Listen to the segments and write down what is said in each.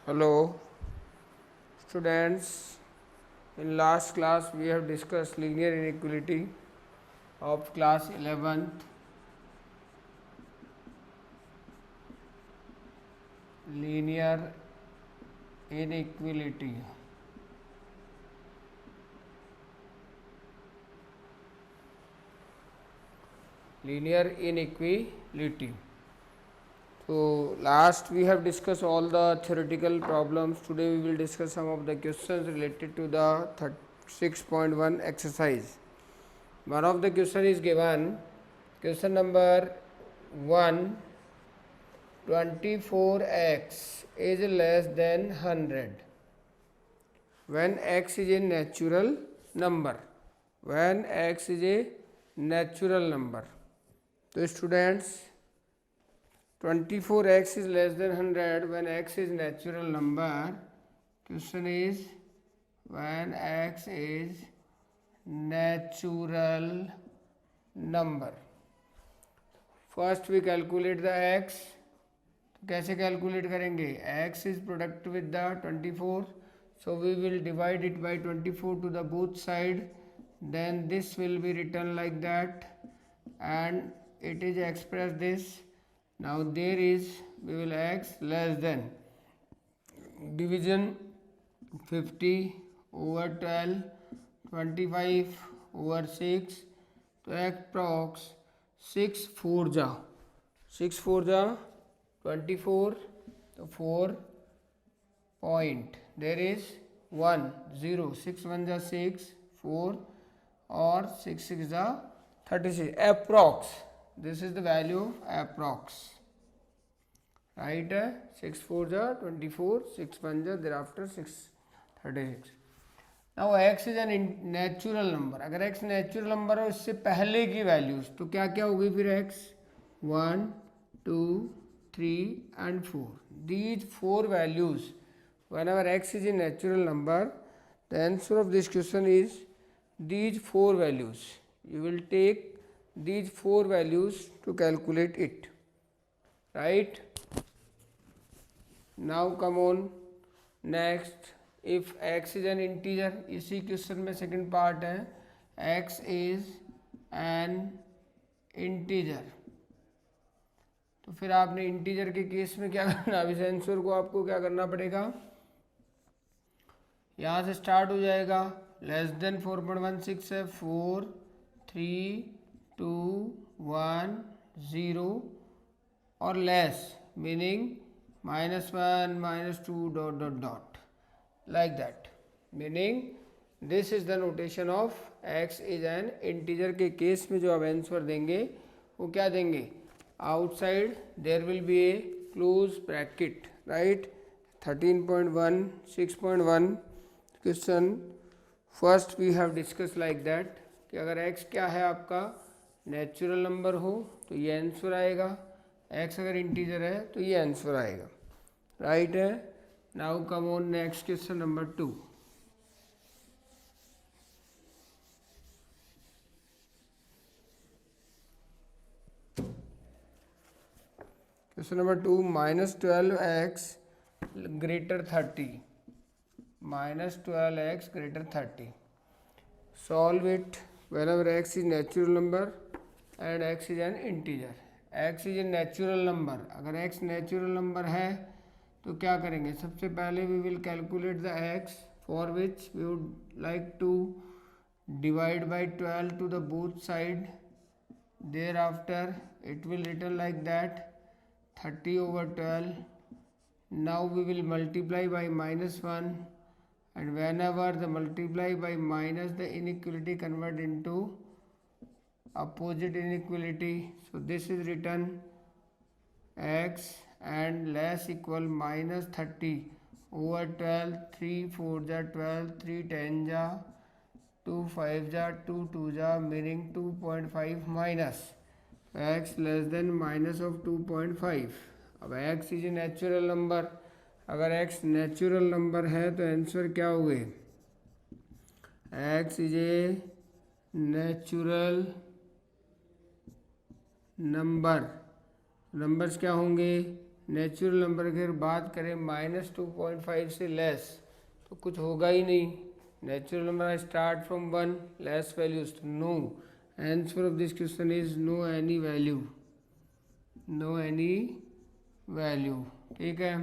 Hello students, in last class we have discussed linear inequality of class 11th. Linear inequality. Linear inequality. So last we have discussed all the theoretical problems. Today we will discuss some of the questions related to the 6.1 exercise. One of the question is given, question number 1, 24x is less than 100 when x is a natural number. When x is a natural number. So students, 24x is less than 100 when x is natural number. Question is when x is natural number. First we calculate the x. तो कैसे calculate करेंगे? x is product with the 24, so we will divide it by 24 to the both side. Then this will be written like that, and it is expressed this. Now there is, we will x less than division 50 over 12, 25 over 6, तो approx 6 4 जा 24, तो 4 point, there is 1 0, 6 1 जा 6 4 और 6 6 जा 36, approx. This is the value of approx, right? 6 4 जा 24, 6 1 जा thereafter 6 36. Now x is an natural number. अगर x natural number हो इससे पहले की वैल्यूज तो क्या क्या होगी फिर x 1 2 3 and 4. These 4 values, whenever x is a natural number, the answer of this question is these 4 values. You will take these 4 values to calculate it, right? Now come on next. If x is an integer, इसी question में second part है, x is an integer. तो फिर आपने integer के case में क्या करना? अब इस आंसर को आपको क्या करना पड़ेगा? यहाँ से स्टार्ट हो जाएगा, लेस देन 4.16 है, 4 3 2 1 0 और less meaning -1 -2 dot dot dot like that, meaning this is the notation of x is an integer के केस में जो आप आंसर देंगे वो क्या देंगे? outside there will be a close bracket, right? 13.1 6.1 question. First we have discussed like that कि अगर x क्या है आपका नेचुरल नंबर हो तो ये आंसर आएगा, x अगर इंटीजर है तो ये आंसर आएगा, राइट है? Now come on next question number 2. Question number 2, -12x greater 30. -12x greater 30. Solve it whenever x is natural number and x is an integer. x is a natural number. अगर x natural number है तो क्या करेंगे? सबसे पहले we will calculate the x, for which we would like to divide by 12 to the both side. Thereafter it will written like that 30 over 12. Now we will multiply by -1, and whenever the multiply by minus, the inequality convert into opposite inequality. So this is written x and less equal -30 over 12, 3 4 जा 12, 3 10 जा 2 5 जा 2 2 जा, meaning 2.5 minus x less than minus of 2.5. अब x is a natural number. अगर x natural number है तो answer क्या हुए? x is a natural number. Numbers क्या होंगे? नेचुरल नंबर की अगर बात करें -2.5 से लेस तो कुछ होगा ही नहीं. Natural number start from 1, less values. No, answer of this question is no any value. No any value. ठीक है.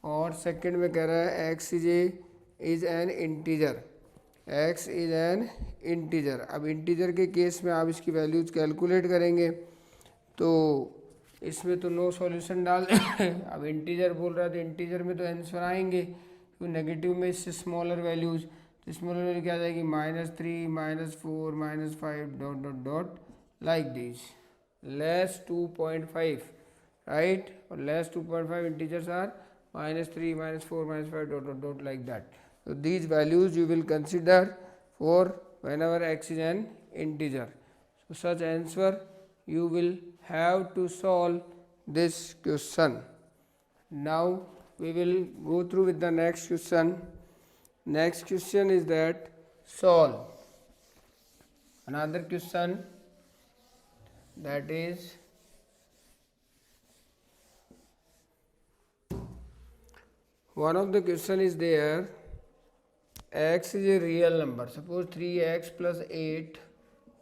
और सेकंड में कह रहा है X is an integer. X is an integer. अब इंटीजर के केस में आप इसकी वैल्यूज कैलकुलेट करेंगे तो इसमें तो नो सॉल्यूशन डाल अब इंटीजर बोल रहा है तो इंटीजर में तो आंसर आएंगे, क्योंकि नेगेटिव में इससे स्मॉलर वैल्यूज. तो स्मॉलर वैल्यू क्या आ जाएगी? -3, -4, -5 dot dot dot like this. Less 2.5, right. और less 2.5 integers are -3, -4, -5 dot dot dot like that. So these values you will consider for whenever x is an integer. So such answer you will have to solve this question. Now we will go through with the next question. Next question is that solve another question, that is one of the question is there, x is a real number. Suppose 3x plus 8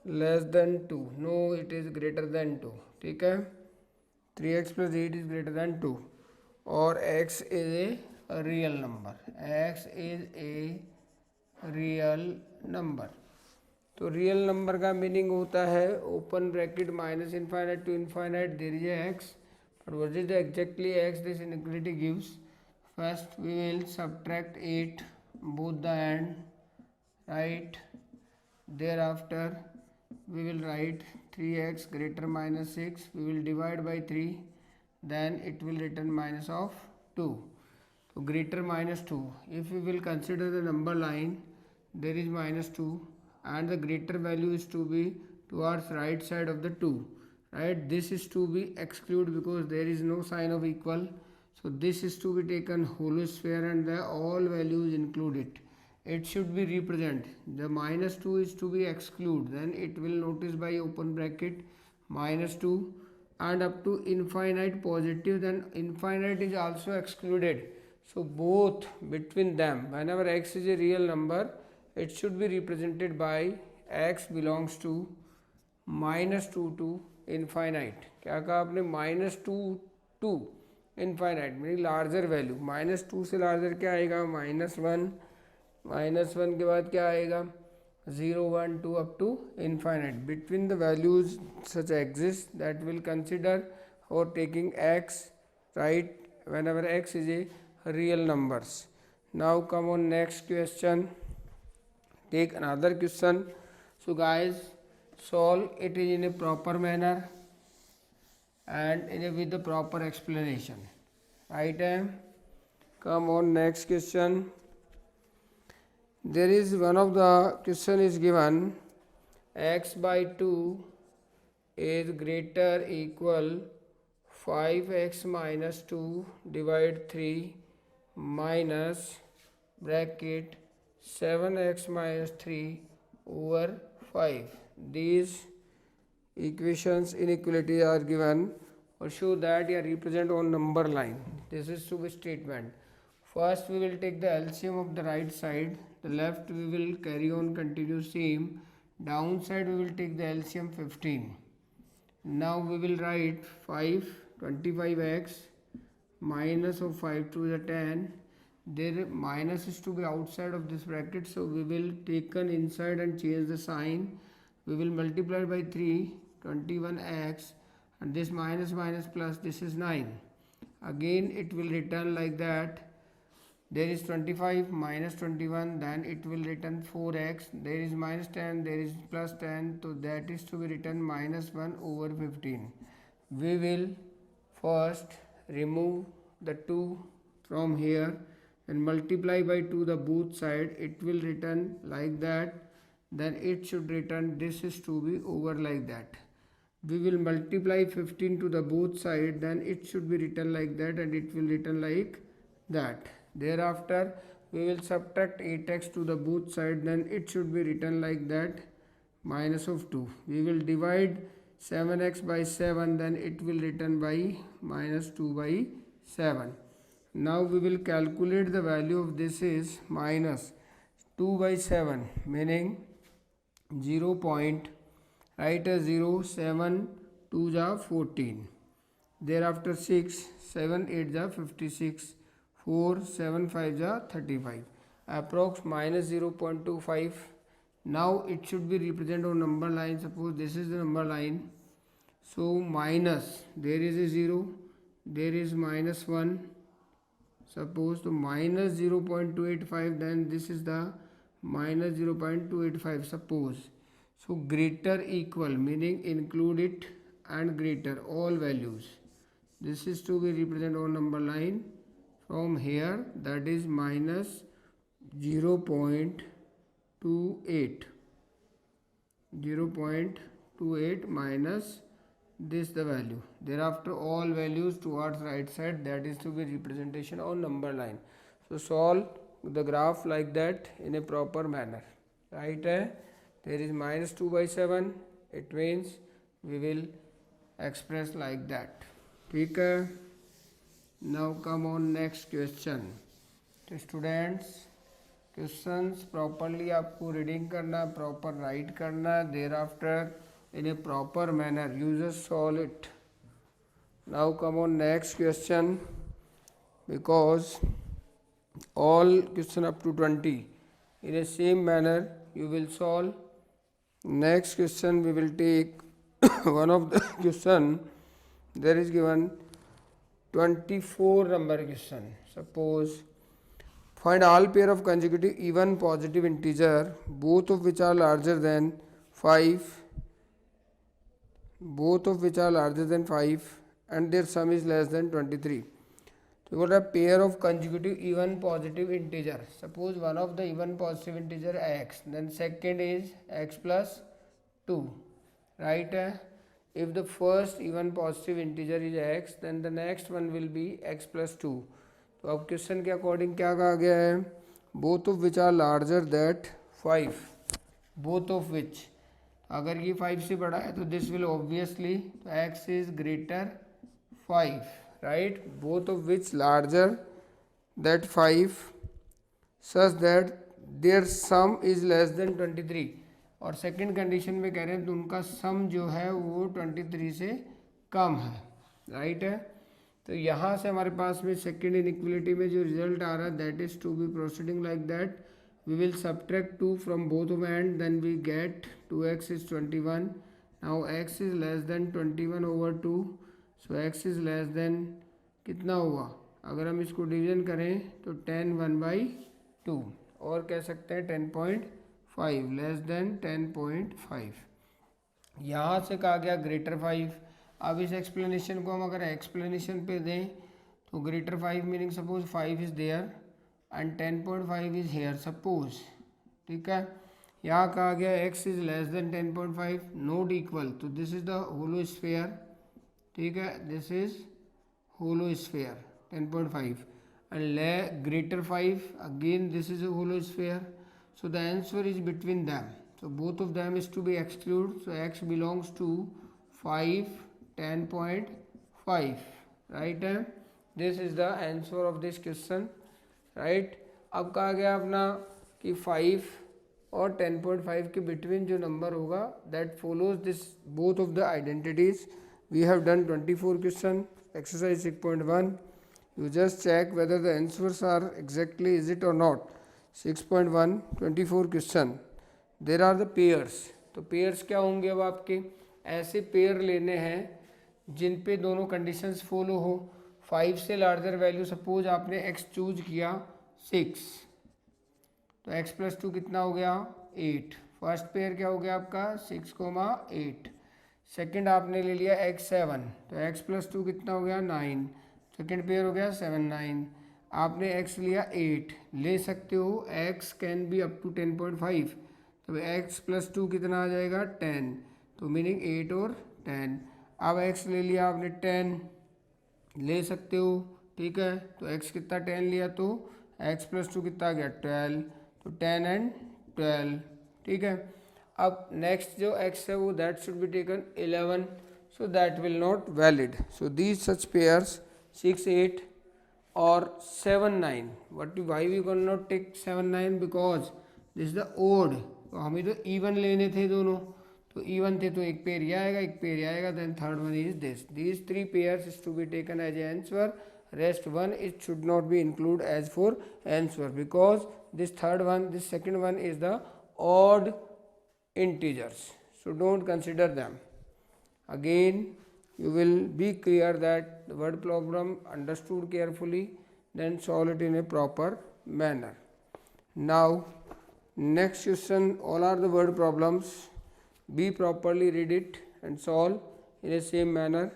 less than 2. No, it is greater than 2. ठीक है. 3x plus 8 is greater than 2. और x is a real number. x is a real number. तो real number का meaning होता है open bracket -∞ to infinite there is a x. But what is the exactly x this inequality gives? First we will subtract 8 both the end, right. Thereafter we will write 3x greater -6. We will divide by 3, then it will return minus of 2. So greater -2. If we will consider the number line, there is -2 and the greater value is to be towards right side of the 2, right. This is to be excluded because there is no sign of equal. So this is to be taken whole sphere and the all values included. It should be represent. The -2 is to be exclude. Then it will notice by open bracket -2 and up to infinite positive. Then infinite is also excluded. So both between them, whenever x is a real number, it should be represented by x belongs to -2 to infinite. क्या कहा आपने? -2 to infinite meaning larger value. -2 से larger क्या आएगा? -1. -1 के बाद क्या आएगा? 0, 1, 2 up to infinite. Between the values such exist that will consider और taking x, right, whenever x is a real numbers. Now come on next question. Take another question. So guys solve it is in a proper manner and with the proper explanation, right. Come on next question. There is one of the question is given x by 2 is greater equal 5x minus 2 divide 3 minus bracket 7x minus 3 over 5. These equations inequality are given or show that you represent on number line. This is to be statement. First we will take the LCM of the right side. The left we will carry on continue same. Downside we will take the LCM 15. Now we will write 25x minus of 5 to the 10. There minus is to be outside of this bracket, so we will take an inside and change the sign. We will multiply by 3, 21x, and this minus minus plus, this is 9. Again it will return like that. There is 25 minus 21, then it will return 4x. There is minus 10, there is plus 10, so that is to be written -1 over 15. We will first remove the 2 from here and multiply by 2 the both side. It will return like that. Then it should return, this is to be over like that. We will multiply 15 to the both side, then it should be written like that and it will return like that. Thereafter we will subtract 8x to the both side, then it should be written like that, minus of 2. We will divide 7x by 7, then it will return by minus 2 by 7. Now we will calculate the value of this is minus 2 by 7, meaning 0 point, write as 0, 7, 2 ja 14. Thereafter 6, 7, 8 ja 56, 4, 7, 5 ja 35. Approx minus 0.25. Now it should be represented on number line. Suppose this is the number line. So minus, there is a 0, there is minus 1. Suppose to minus 0.285, then this is the minus 0.285. Suppose. So greater equal, meaning include it and greater, all values. This is to be represented on number line from here, that is minus 0.28 minus this the value. Thereafter all values towards right side, that is to be representation on number line. So solve the graph like that in a proper manner. Right? There is minus 2 by 7. It means we will express like that. Okay? Now come on next question. तो students questions properly आपको reading करना, proper write करना, thereafter in a proper manner you just solve it. Now come on next question, because all question up to 20 in a same manner you will solve. Next question we will take one of the question, there is given 24 number question. Suppose find all pair of consecutive even positive integer both of which are larger than 5 and their sum is less than 23. So what a pair of consecutive even positive integer. Suppose one of the even positive integer x, then second is x plus 2, right? If the first even positive integer is x, then the next one will be x plus 2. तो अब question के according क्या कहा गया है, both of which are larger that 5, both of which, अगर ये 5 से बड़ा है तो दिस विल ऑब्वियसली, तो x is greater 5, right, both of which larger that 5 such that there some is less than 23, और सेकंड कंडीशन में कह रहे हैं तो उनका सम जो है वो 23 से कम है, राइट है। तो यहाँ से हमारे पास में सेकेंड इनइक्वलिटी में जो रिजल्ट आ रहा है that is to be proceeding like that, we will subtract 2 from both of ends, then we get 2x is 21. Now x is less than 21 over 2, so x is less than कितना हुआ, अगर हम इसको division करें तो 10 1/2, और कह सकते हैं 10.5, लेस देन 10.5। यहाँ से कहा गया ग्रेटर 5। अब इस एक्सप्लेनेशन को हम अगर एक्सप्लेनेशन पे दें तो greater 5 meaning suppose 5 is there and 10.5 is here suppose, ठीक है। यहाँ कहा गया x is less than 10.5, not equal, तो this is the hollow sphere, ठीक है, this is hollow sphere 10.5 and greater 5 again this is a hollow sphere, so the answer is between them, so both of them is to be excluded, so x belongs to 5 10.5, right? This is the answer of this question, right? अब कहा गया अपना कि 5 और 10.5 के between जो number होगा that follows this both of the identities. We have done 24 question, exercise 6.1. You just check whether the answers are exactly is it or not. 6.1 24 question. There are the pairs, तो pairs क्या होंगे, अब आपके ऐसे pair लेने हैं जिन पे दोनों कंडीशंस फॉलो हो। 5 से लार्जर वैल्यू, सपोज आपने x चूज किया 6, तो x प्लस 2 कितना हो गया 8, फर्स्ट पेयर क्या हो गया आपका 6,8। सेकंड आपने ले लिया x 7, तो x प्लस 2 कितना हो गया 9, सेकंड पेयर हो गया 7 9। आपने x लिया 8, ले सकते हो x can be up to 10.5, तो x प्लस 2 कितना आ जाएगा 10, तो मीनिंग 8 और 10। अब x ले लिया आपने 10, ले सकते हो, ठीक है, तो x कितना 10 लिया, तो x प्लस 2 कितना आ गया 12, तो 10 एंड 12, ठीक है। अब नेक्स्ट जो x है वो that should be taken 11, so that will not valid. So these such pairs 6 8 or 7 9. Why we cannot take 7 9? Because this is the odd. तो हमें तो even लेने थे दोनों, तो even थे तो एक पेयर ये आएगा एक पेयर ये आएगा, then third one is this. These three pairs is to be taken as answer. Rest one it should not be included as for answer, because this third one, this second one is the odd integers, so don't consider them. Again you will be clear that the word problem understood carefully, then solve it in a proper manner. Now next question, all are the word problems. Be properly read it and solve in a same manner.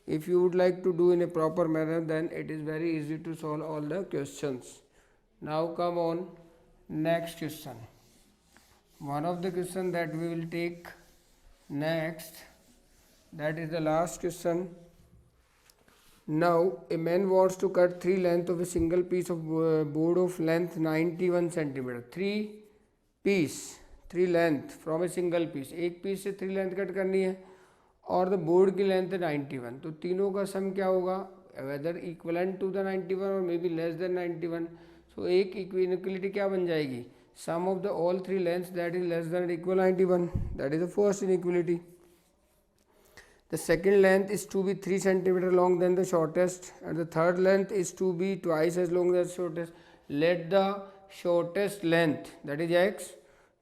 If you would like to do in a proper manner, then it is very easy to solve all the questions. Now come on next question. One of the question that we will take next, that is the last question. Now a man wants to cut 3 length of a single piece of board of length 91 centimeter. 3 length from a single piece, एक piece से 3 length cut करनी है और the board की length है 91, तो तीनों का सम क्या होगा, वेदर इक्वलेंट टू द 91 और मे बी लेस देन 91. सो एक इक्विनिक्वलिटी क्या बन जाएगी, sum of the all 3 lengths that is less than or equal 91. That is the first inequality. The second length is to be 3 centimeter long than the shortest, and the third length is to be twice as long as shortest. Let the shortest length, that is x,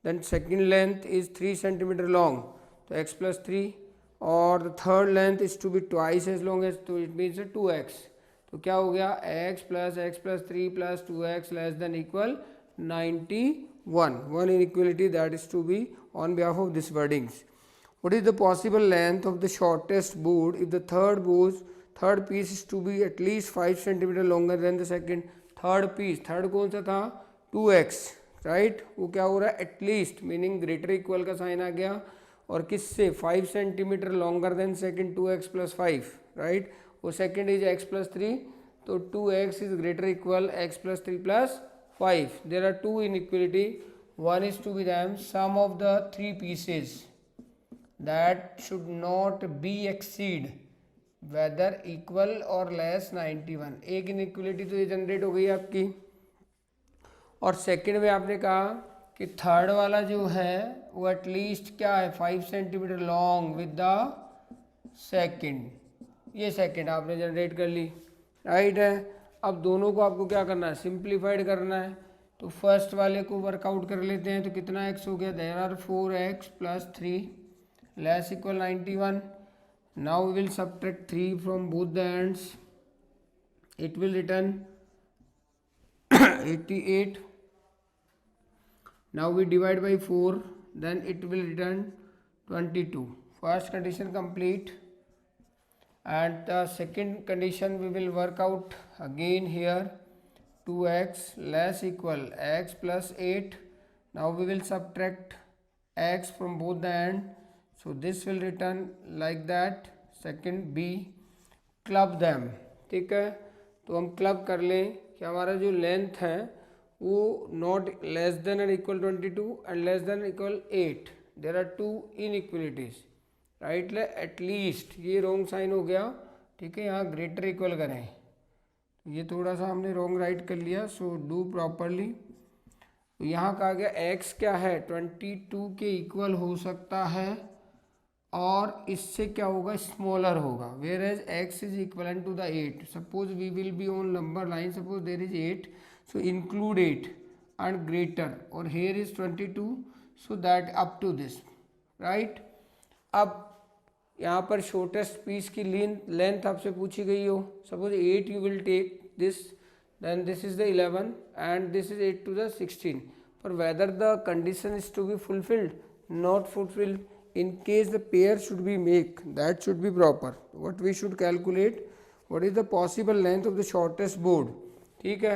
then second length is 3 centimeter long, so x plus 3, और the third length is to be twice as long as, तो it means 2x. तो क्या हो गया, x plus 3 plus 2x less than equal 91. One inequality that is to be on behalf of this wordings. What is the possible length of the shortest board if the third piece is to be at least 5 centimeter longer than the second? Third piece, third कौन सा था, 2x, right. वो क्या हो रहा है, at least meaning greater equal का sign आ गया, और किससे 5 centimetre longer than second 2x plus 5, right. वो सेकेंड इज x plus 3, तो 2x is greater equal x plus 3 plus 5. There are two inequality. One is to be them sum of the 3 pieces that should not be exceed whether equal or less 91. एक inequality तो ये generate हो गई आपकी, और second में आपने कहा कि थर्ड वाला जो है वो एटलीस्ट क्या है 5 centimetre long with the second. ये सेकंड आपने जनरेट कर ली, राइट है. अब दोनों को आपको क्या करना है, सिंप्लीफाइड करना है. तो फर्स्ट वाले को वर्कआउट कर लेते हैं. तो कितना x हो गया, there are 4x plus 3 less equal 91. Now we will subtract 3 from both the ends. It will return 88. Now we divide by 4, then it will return 22. First condition complete. And the second condition we will work out again here. 2x less equal x plus 8. Now we will subtract x from both the end. So this will return like that. Second b, club them. ठीक है, तो हम club कर लें कि हमारा जो length है वो नॉट लेस देन और equal 22 and less than equal 8. There are two inequalities, right. At least ये रॉन्ग साइन हो गया, ठीक है. यहाँ ग्रेटर इक्वल करें, ये थोड़ा सा हमने रॉन्ग राइट कर लिया. So do properly. तो यहाँ कहा गया x क्या है, 22 के इक्वल हो सकता है और इससे क्या होगा, स्मॉलर होगा. Whereas x is equivalent to the 8. Suppose we will be on number line, suppose there is 8, so include 8 and greater, और here is 22, so that up to this, right. अब यहाँ पर shortest piece की length आपसे पूछी गई हो, suppose 8 you will take this, then this is the 11 and this is 8 to the 16. For whether the condition is to be fulfilled, not fulfilled, in case the pair should be make, that should be proper. What we should calculate, what is the possible length of the shortest board. ठीक है,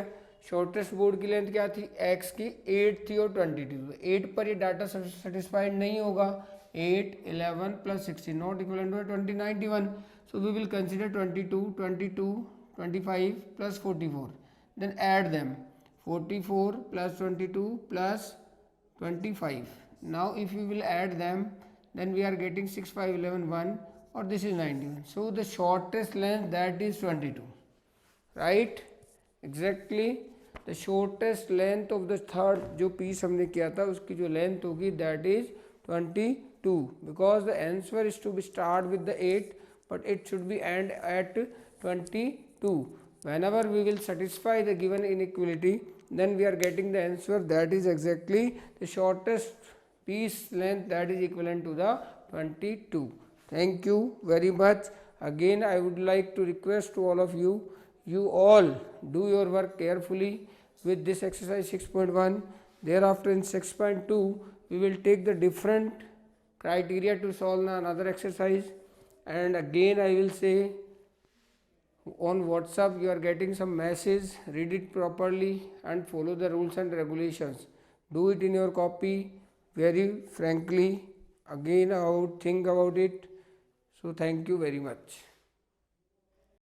shortest board की length क्या थी, x की 8 थी और 22. तो 8 पर ये डाटा सेटिस्फाइड नहीं होगा. 8 11 plus 16 not equal to 20 91. So we will consider 22 22 25 plus 44. Then add them 44 plus 22 plus 25 Now if we will add them, then we are getting 6, 5, 11, 1, or this is 91. So the shortest length, that is 22, right? Exactly the shortest length of the third जो piece हमने किया था उसकी जो length होगी that is 22, because the answer is to be start with the 8 but it should be end at 22. Whenever we will satisfy the given inequality, then we are getting the answer that is exactly the shortest piece length, that is equivalent to the 22. Thank you very much. Again I would like to request to all of you, you all do your work carefully with this exercise 6.1. Thereafter in 6.2 we will take the different criteria to solve another exercise, and again I will say on WhatsApp you are getting some message, read it properly and follow the rules and regulations. Do it in your copy very frankly. Again I would think about it. So thank you very much.